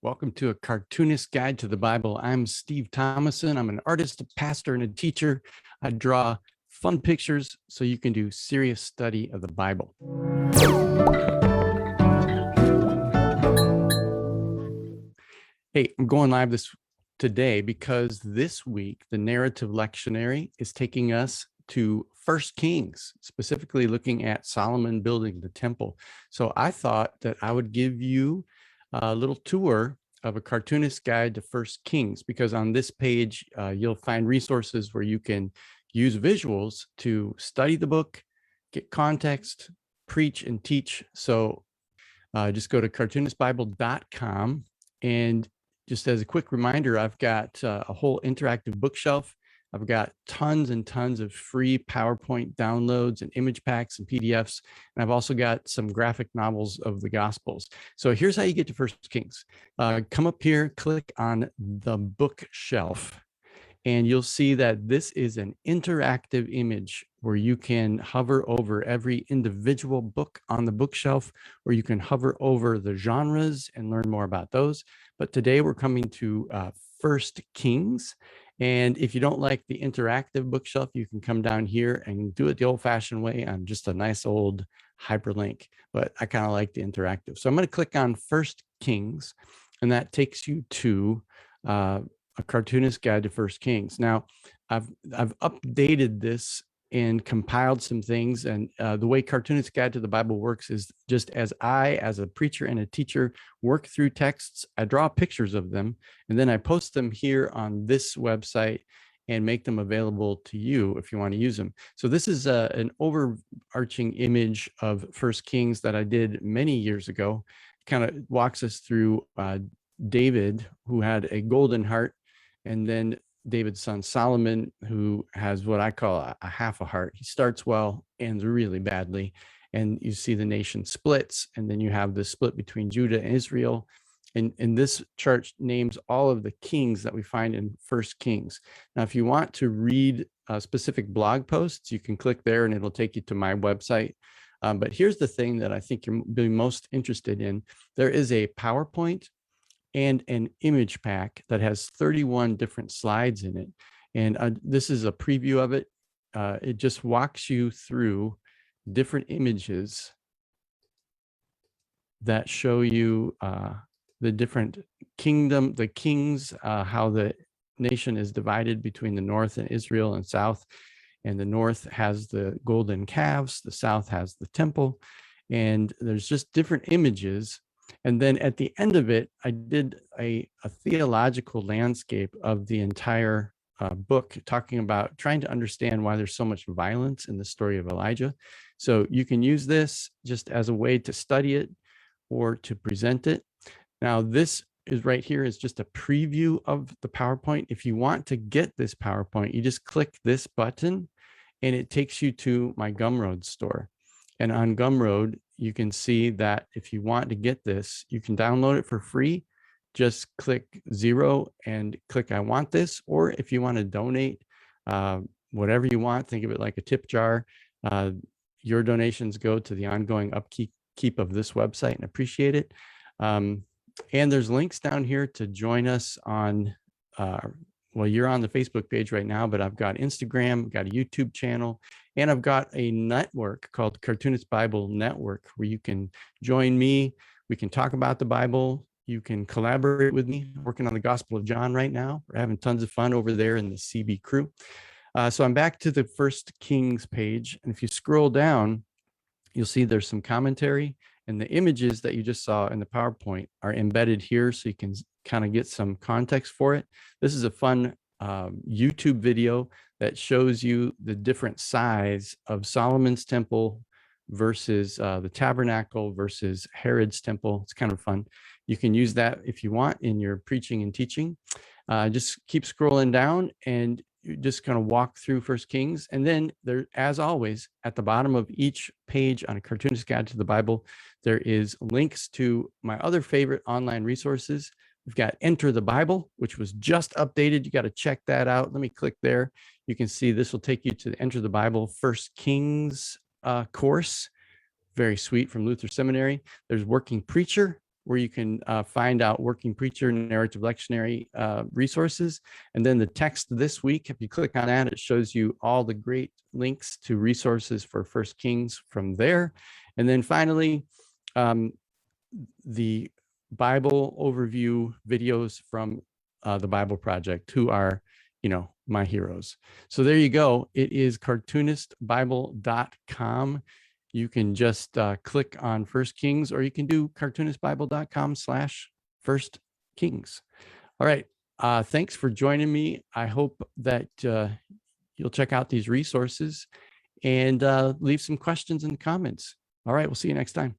Welcome to a Cartoonist Guide to the Bible. I'm Steve Thomason. I'm an artist, a pastor, and a teacher. I draw fun pictures so you can do serious study of the Bible. Hey, I'm going live today because this week the narrative lectionary is taking us to 1 Kings, specifically looking at Solomon building the temple. So I thought that I would give you a little tour of a cartoonist guide to 1 Kings, because on this page, you'll find resources where you can use visuals to study the book, get context, preach, and teach. So just go to Cartoonistbiblecom. And just as a quick reminder, I've got a whole interactive bookshelf. I've got tons and tons of free PowerPoint downloads and image packs and PDFs. And I've also got some graphic novels of the Gospels. So here's how you get to 1 Kings. Come up here, click on the bookshelf, and you'll see that this is an interactive image where you can hover over every individual book on the bookshelf, or you can hover over the genres and learn more about those. But today we're coming to 1 Kings. And if you don't like the interactive bookshelf, you can come down here and do it the old-fashioned way on just a nice old hyperlink. But I kind of like the interactive. So I'm going to click on 1 Kings, and that takes you to a cartoonist guide to 1 Kings. Now, I've updated this and compiled some things. And the way Cartoonist Guide to the Bible works is just as I, as a preacher and a teacher, work through texts, I draw pictures of them, and then I post them here on this website and make them available to you if you want to use them. So this is an overarching image of 1 Kings that I did many years ago. Kind of walks us through David, who had a golden heart, and then David's son Solomon, who has what I call a half a heart. He starts well, ends really badly, and you see the nation splits, and then you have the split between Judah and Israel. And this chart names all of the kings that we find in 1 Kings. Now, if you want to read specific blog posts, you can click there and it'll take you to my website. But here's the thing that I think you'll be most interested in. There is a PowerPoint and an image pack that has 31 different slides in it. And this is a preview of it. It just walks you through different images that show you the different the kings, how the nation is divided between the north and Israel and south. And the north has the golden calves, the south has the temple, and there's just different images. And then at the end of it, I did a theological landscape of the entire book, talking about trying to understand why there's so much violence in the story of Elijah. So you can use this just as a way to study it or to present it. Now, this is right here is just a preview of the PowerPoint. If you want to get this PowerPoint, you just click this button and it takes you to my Gumroad store. And on Gumroad, you can see that if you want to get this, you can download it for free. Just click 0 and click I want this. Or if you want to donate whatever you want, think of it like a tip jar. Your donations go to the ongoing upkeep of this website, and appreciate it. And there's links down here to join us on, well, you're on the Facebook page right now, but I've got Instagram, got a YouTube channel, and I've got a network called Cartoonist Bible Network, where you can join me. We can talk about the Bible. You can collaborate with me. I'm working on the Gospel of John right now. We're having tons of fun over there in the CB crew. So I'm back to the 1 Kings page. And if you scroll down, you'll see there's some commentary, and the images that you just saw in the PowerPoint are embedded here, so you can kind of get some context for it. This is a fun YouTube video that shows you the different size of Solomon's temple versus the tabernacle versus Herod's temple. It's kind of fun. You can use that if you want in your preaching and teaching. Just keep scrolling down and you just kind of walk through 1 Kings. And then there, as always, at the bottom of each page on a Cartoonist Guide to the Bible, there is links to my other favorite online resources. We've got Enter the Bible, which was just updated. You got to check that out. Let me click there. You can see this will take you to the Enter the Bible 1 Kings course. Very sweet, from Luther Seminary. There's Working Preacher, where you can find out working preacher narrative lectionary resources. And then the text this week, if you click on that, it shows you all the great links to resources for First Kings from there. And then finally, the Bible overview videos from the Bible Project, who are, my heroes. So there you go. It is cartoonistbible.com. You can just click on First Kings, or you can do cartoonistbible.com/First Kings. All right. Thanks for joining me. I hope that you'll check out these resources and leave some questions in the comments. All right. We'll see you next time.